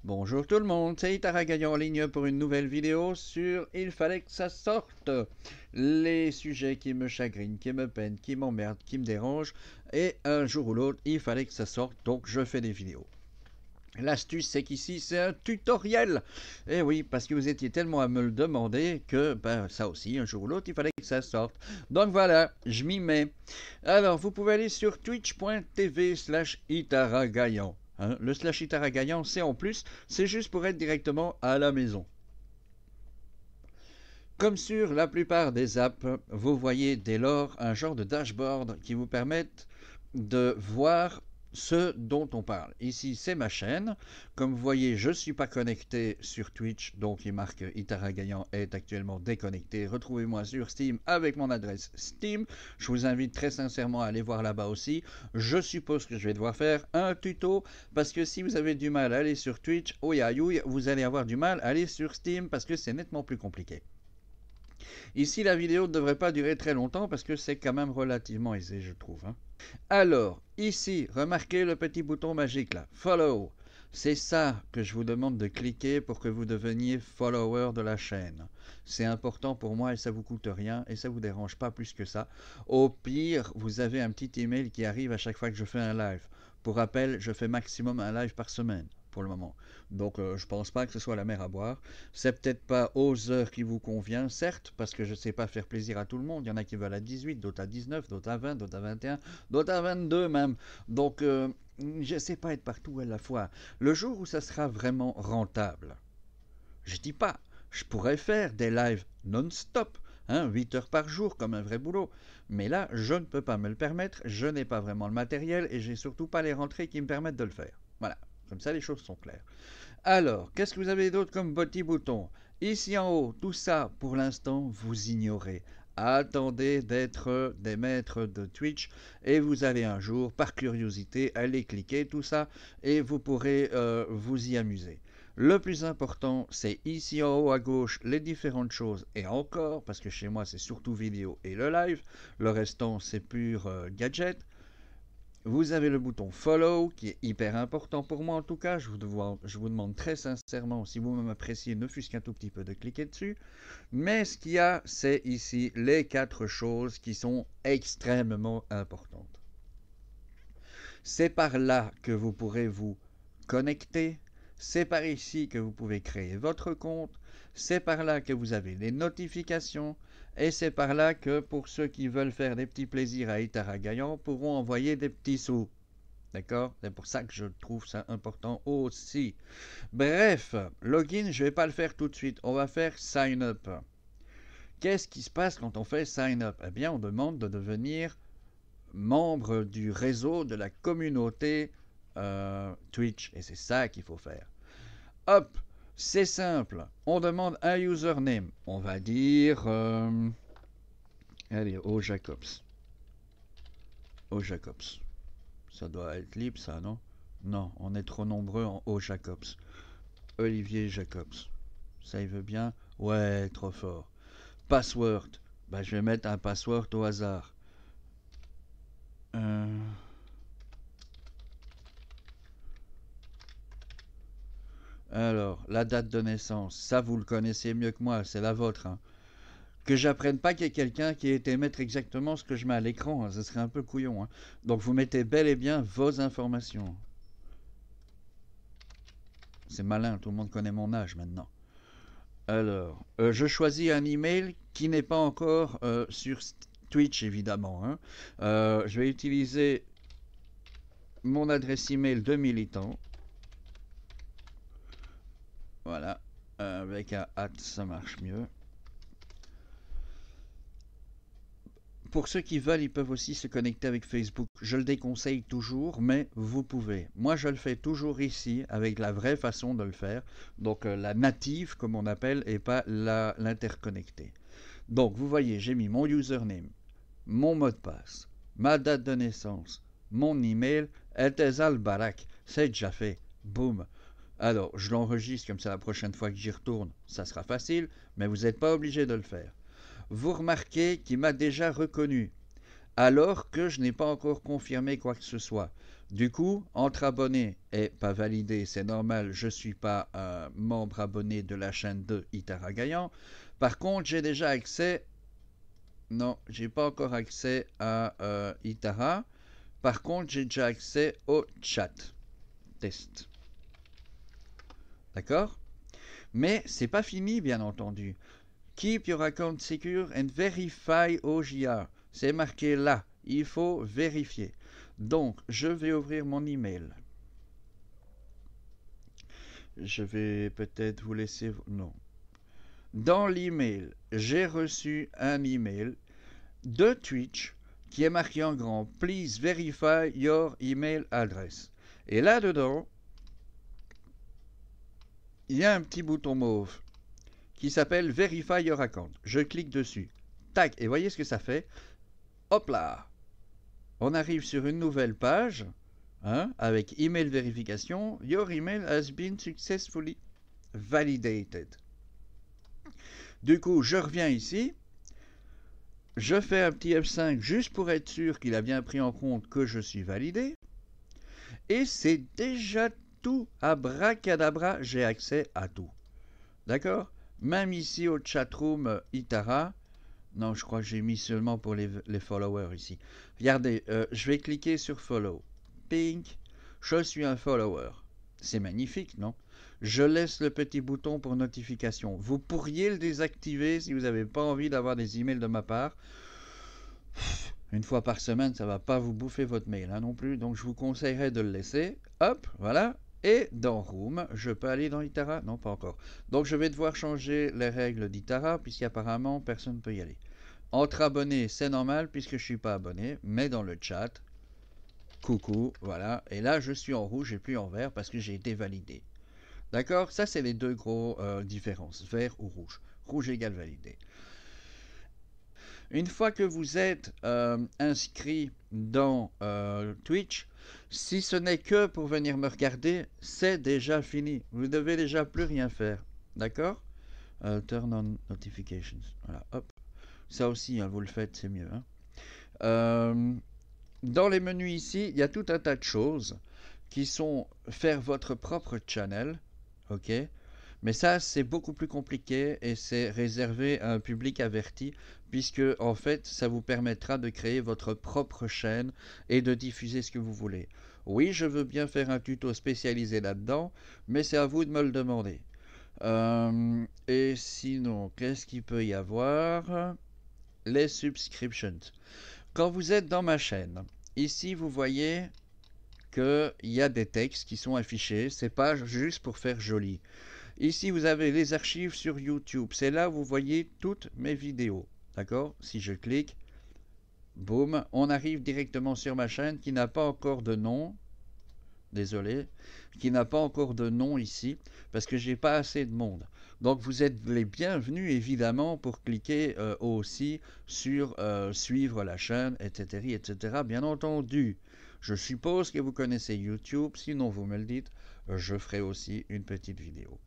Bonjour tout le monde, c'est Itara Gagnant en ligne pour une nouvelle vidéo sur Il fallait que ça sorte. Les sujets qui me chagrinent, qui me peinent, qui m'emmerdent, qui me dérangent. Et un jour ou l'autre, il fallait que ça sorte, donc je fais des vidéos. L'astuce, c'est qu'ici, c'est un tutoriel. Et oui, parce que vous étiez tellement à me le demander que, ça aussi, un jour ou l'autre, il fallait que ça sorte. Donc voilà, je m'y mets. Alors, vous pouvez aller sur twitch.tv/itaragaillant. Le slash itaragaillant, c'est en plus, c'est juste pour être directement à la maison. Comme sur la plupart des apps, vous voyez dès lors un genre de dashboard qui vous permettent de voir ce dont on parle. Ici, c'est ma chaîne. Comme vous voyez, je ne suis pas connecté sur Twitch, donc il marque Itara Gagnant est actuellement déconnecté. Retrouvez-moi sur Steam avec mon adresse Steam. Je vous invite très sincèrement à aller voir là-bas aussi. Je suppose que je vais devoir faire un tuto, parce que si vous avez du mal à aller sur Twitch, vous allez avoir du mal à aller sur Steam, parce que c'est nettement plus compliqué. Ici, la vidéo ne devrait pas durer très longtemps parce que c'est quand même relativement aisé, je trouve. Alors, ici, remarquez le petit bouton magique là, Follow. C'est ça que je vous demande de cliquer pour que vous deveniez follower de la chaîne. C'est important pour moi et ça vous coûte rien et ça vous dérange pas plus que ça. Au pire, vous avez un petit email qui arrive à chaque fois que je fais un live. Pour rappel, je fais maximum un live par semaine pour le moment. Donc je pense pas que ce soit la mer à boire. C'est peut-être pas aux heures qui vous convient, certes, parce que je sais pas faire plaisir à tout le monde. Il y en a qui veulent à 18, d'autres à 19, d'autres à 20, d'autres à 21, d'autres à 22 même. Donc je sais pas être partout à la fois. Le jour où ça sera vraiment rentable, je dis pas, je pourrais faire des lives non-stop, 8 heures par jour comme un vrai boulot. Mais là, je ne peux pas me le permettre, je n'ai pas vraiment le matériel et j'ai surtout pas les rentrées qui me permettent de le faire. Voilà, comme ça les choses sont claires. Alors, qu'est-ce que vous avez d'autre comme petit bouton? Ici en haut, tout ça, pour l'instant, vous ignorez. Attendez d'être des maîtres de Twitch et vous allez un jour, par curiosité, aller cliquer tout ça et vous pourrez vous y amuser. Le plus important, c'est ici en haut à gauche les différentes choses et encore, parce que chez moi c'est surtout vidéo et le live, le restant c'est pur gadget. Vous avez le bouton Follow qui est hyper important pour moi en tout cas. Je vous demande très sincèrement, si vous m'appréciez, ne fût-ce qu'un tout petit peu, de cliquer dessus. Mais ce qu'il y a, c'est ici les 4 choses qui sont extrêmement importantes. C'est par là que vous pourrez vous connecter. C'est par ici que vous pouvez créer votre compte. C'est par là que vous avez les notifications. Et c'est par là que pour ceux qui veulent faire des petits plaisirs à Itara Gagnant pourront envoyer des petits sous. D'accord? C'est pour ça que je trouve ça important aussi. Bref, login, je ne vais pas le faire tout de suite. On va faire sign up. Qu'est-ce qui se passe quand on fait sign up? Eh bien, on demande de devenir membre du réseau de la communauté Twitch. Et c'est ça qu'il faut faire. Hop, c'est simple. On demande un username. On va dire... allez, Jacobs. Jacobs. Ça doit être libre, ça, non? Non, on est trop nombreux en Jacobs. Olivier Jacobs. Ça, il veut bien? Ouais, trop fort. Password. Je vais mettre un password au hasard. Alors, la date de naissance, ça vous le connaissez mieux que moi, c'est la vôtre. Que j'apprenne pas qu'il y ait quelqu'un qui ait été mettre exactement ce que je mets à l'écran, ça serait un peu couillon. Donc vous mettez bel et bien vos informations. C'est malin, tout le monde connaît mon âge maintenant. Alors, je choisis un email qui n'est pas encore sur Twitch évidemment. Je vais utiliser mon adresse email de militant. Voilà, avec un @ ça marche mieux. Pour ceux qui veulent, ils peuvent aussi se connecter avec Facebook. Je le déconseille toujours, mais vous pouvez. Moi, je le fais toujours ici, avec la vraie façon de le faire. Donc, la native, comme on appelle, et pas l'interconnectée. Donc, vous voyez, j'ai mis mon username, mon mot de passe, ma date de naissance, mon email, Etezal Barak. C'est déjà fait. Boum. Alors, je l'enregistre comme ça la prochaine fois que j'y retourne. Ça sera facile, mais vous n'êtes pas obligé de le faire. Vous remarquez qu'il m'a déjà reconnu, alors que je n'ai pas encore confirmé quoi que ce soit. Du coup, entre abonnés et pas validé, c'est normal, je ne suis pas un membre abonné de la chaîne de Itara Gaillan. Par contre, j'ai déjà accès. Non, j'ai pas encore accès à Itara. Par contre, j'ai déjà accès au chat test. D'accord? Mais c'est pas fini, bien entendu. Keep your account secure and verify OJR. C'est marqué là. Il faut vérifier. Donc, je vais ouvrir mon email. Je vais peut-être vous laisser... Non. Dans l'email, j'ai reçu un email de Twitch qui est marqué en grand « Please verify your email address ». Et là-dedans, il y a un petit bouton mauve qui s'appelle « Verify your account ». Je clique dessus. Tac, et voyez ce que ça fait. Hop là, on arrive sur une nouvelle page avec email vérification. Your email has been successfully validated. Du coup, je reviens ici. Je fais un petit F5 juste pour être sûr qu'il a bien pris en compte que je suis validé. Et c'est déjà tout. Abracadabra, j'ai accès à tout. D'accord? Même ici au chatroom Itara. Non, je crois que j'ai mis seulement pour les followers ici. Regardez, je vais cliquer sur follow. Pink, je suis un follower. C'est magnifique, non? Je laisse le petit bouton pour notification. Vous pourriez le désactiver si vous n'avez pas envie d'avoir des emails de ma part. Une fois par semaine, ça ne va pas vous bouffer votre mail non plus. Donc je vous conseillerais de le laisser. Hop, voilà. Et dans Room, je peux aller dans Itara? Non, pas encore. Donc je vais devoir changer les règles d'Itara, puisqu'apparemment personne ne peut y aller. Entre abonnés, c'est normal puisque je ne suis pas abonné, mais dans le chat, coucou, voilà. Et là, je suis en rouge et plus en vert parce que j'ai été validé. D'accord? Ça, c'est les deux gros différences, vert ou rouge. Rouge égale validé. Une fois que vous êtes inscrit dans Twitch, si ce n'est que pour venir me regarder, c'est déjà fini. Vous ne devez déjà plus rien faire. D'accord? Turn on notifications. Voilà, hop. Ça aussi, vous le faites, c'est mieux. Dans les menus ici, il y a tout un tas de choses qui sont faire votre propre channel. Ok? Mais ça, c'est beaucoup plus compliqué et c'est réservé à un public averti puisque, en fait, ça vous permettra de créer votre propre chaîne et de diffuser ce que vous voulez. Oui, je veux bien faire un tuto spécialisé là-dedans, mais c'est à vous de me le demander. Et sinon, qu'est-ce qu'il peut y avoir? Les subscriptions. Quand vous êtes dans ma chaîne, ici, vous voyez qu'il y a des textes qui sont affichés. C'est pas juste pour faire joli. Ici, vous avez les archives sur YouTube. C'est là où vous voyez toutes mes vidéos. D'accord? Si je clique, boum, on arrive directement sur ma chaîne qui n'a pas encore de nom. Désolé, qui n'a pas encore de nom ici, parce que j'ai pas assez de monde. Donc vous êtes les bienvenus évidemment pour cliquer aussi sur suivre la chaîne, etc., etc. Bien entendu, je suppose que vous connaissez YouTube, sinon vous me le dites, je ferai aussi une petite vidéo.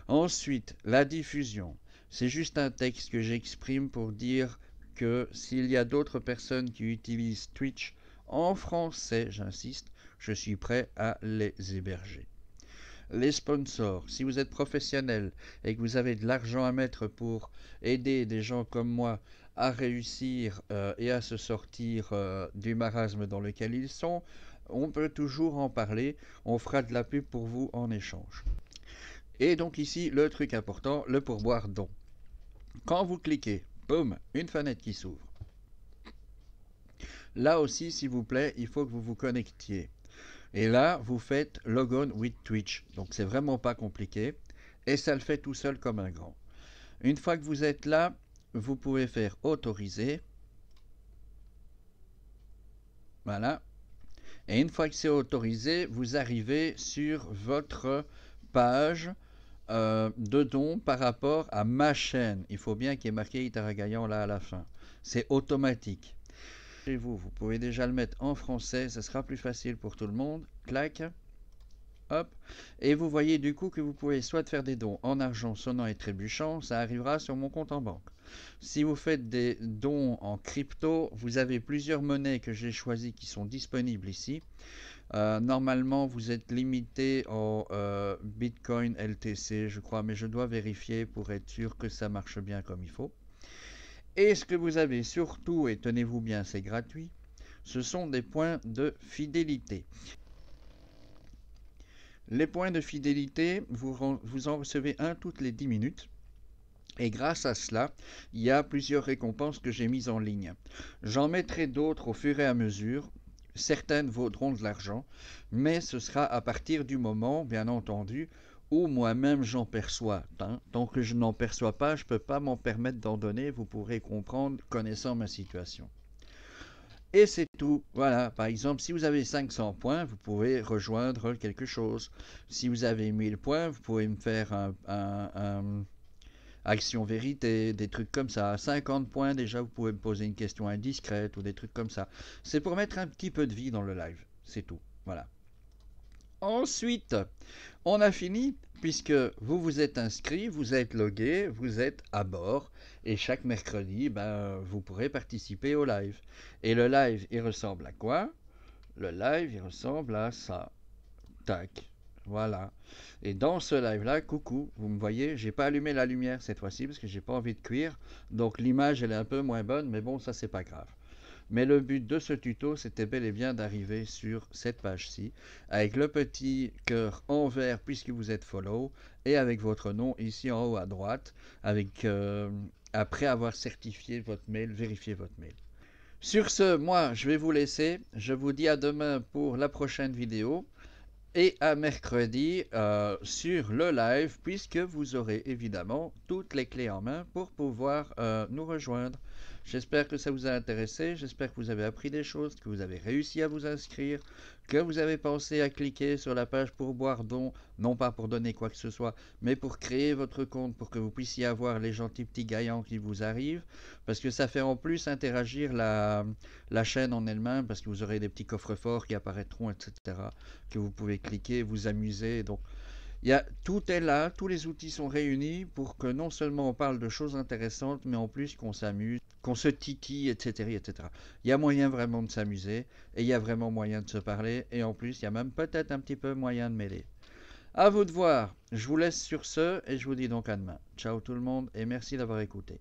Ensuite, la diffusion. C'est juste un texte que j'exprime pour dire que s'il y a d'autres personnes qui utilisent Twitch en français, j'insiste, je suis prêt à les héberger. Les sponsors, si vous êtes professionnel et que vous avez de l'argent à mettre pour aider des gens comme moi à réussir et à se sortir du marasme dans lequel ils sont, on peut toujours en parler, on fera de la pub pour vous en échange. Et donc ici, le truc important, le pourboire don. Quand vous cliquez, boum, une fenêtre qui s'ouvre. Là aussi, s'il vous plaît, il faut que vous vous connectiez. Et là, vous faites Log on with Twitch. Donc c'est vraiment pas compliqué. Et ça le fait tout seul comme un grand. Une fois que vous êtes là, vous pouvez faire autoriser. Voilà. Et une fois que c'est autorisé, vous arrivez sur votre page de dons par rapport à ma chaîne. Il faut bien qu'il y ait marqué Itara Gaillan là à la fin. C'est automatique. Chez vous, vous pouvez déjà le mettre en français, ce sera plus facile pour tout le monde. Clac. Hop. Et vous voyez du coup que vous pouvez soit faire des dons en argent sonnant et trébuchant, ça arrivera sur mon compte en banque. Si vous faites des dons en crypto, vous avez plusieurs monnaies que j'ai choisies qui sont disponibles ici. Normalement, vous êtes limité en Bitcoin LTC, je crois, mais je dois vérifier pour être sûr que ça marche bien comme il faut. Et ce que vous avez surtout, et tenez-vous bien, c'est gratuit, ce sont des points de fidélité. Les points de fidélité, vous en recevez un toutes les 10 minutes. Et grâce à cela, il y a plusieurs récompenses que j'ai mises en ligne. J'en mettrai d'autres au fur et à mesure. Certaines vaudront de l'argent, mais ce sera à partir du moment, bien entendu, où moi-même j'en perçois. Tant que je n'en perçois pas, je ne peux pas m'en permettre d'en donner, vous pourrez comprendre connaissant ma situation. Et c'est tout. Voilà, par exemple, si vous avez 500 points, vous pouvez rejoindre quelque chose. Si vous avez 1000 points, vous pouvez me faire un Action Vérité, des trucs comme ça. À 50 points, déjà, vous pouvez me poser une question indiscrète ou des trucs comme ça. C'est pour mettre un petit peu de vie dans le live. C'est tout. Voilà. Ensuite, on a fini puisque vous vous êtes inscrit, vous êtes logué, vous êtes à bord et chaque mercredi, vous pourrez participer au live. Et le live, il ressemble à quoi? Le live, il ressemble à ça. Tac. Voilà. Et dans ce live-là, coucou, vous me voyez, j'ai pas allumé la lumière cette fois-ci parce que j'ai pas envie de cuire. Donc l'image, elle est un peu moins bonne, mais bon, ça, c'est pas grave. Mais le but de ce tuto, c'était bel et bien d'arriver sur cette page-ci, avec le petit cœur en vert puisque vous êtes follow, et avec votre nom ici en haut à droite, avec après avoir certifié votre mail, vérifié votre mail. Sur ce, moi, je vais vous laisser. Je vous dis à demain pour la prochaine vidéo et à mercredi sur le live, puisque vous aurez évidemment toutes les clés en main pour pouvoir nous rejoindre. J'espère que ça vous a intéressé, j'espère que vous avez appris des choses, que vous avez réussi à vous inscrire, que vous avez pensé à cliquer sur la page pourboire don, non pas pour donner quoi que ce soit, mais pour créer votre compte, pour que vous puissiez avoir les gentils petits gaillants qui vous arrivent, parce que ça fait en plus interagir la chaîne en elle-même, parce que vous aurez des petits coffres-forts qui apparaîtront, etc., que vous pouvez cliquer, vous amuser. Donc, tout est là, tous les outils sont réunis pour que non seulement on parle de choses intéressantes, mais en plus qu'on s'amuse, qu'on se titille, etc., etc. Il y a moyen vraiment de s'amuser, et il y a vraiment moyen de se parler, et en plus, il y a même peut-être un petit peu moyen de mêler. À vous de voir. Je vous laisse sur ce, et je vous dis donc à demain. Ciao tout le monde, et merci d'avoir écouté.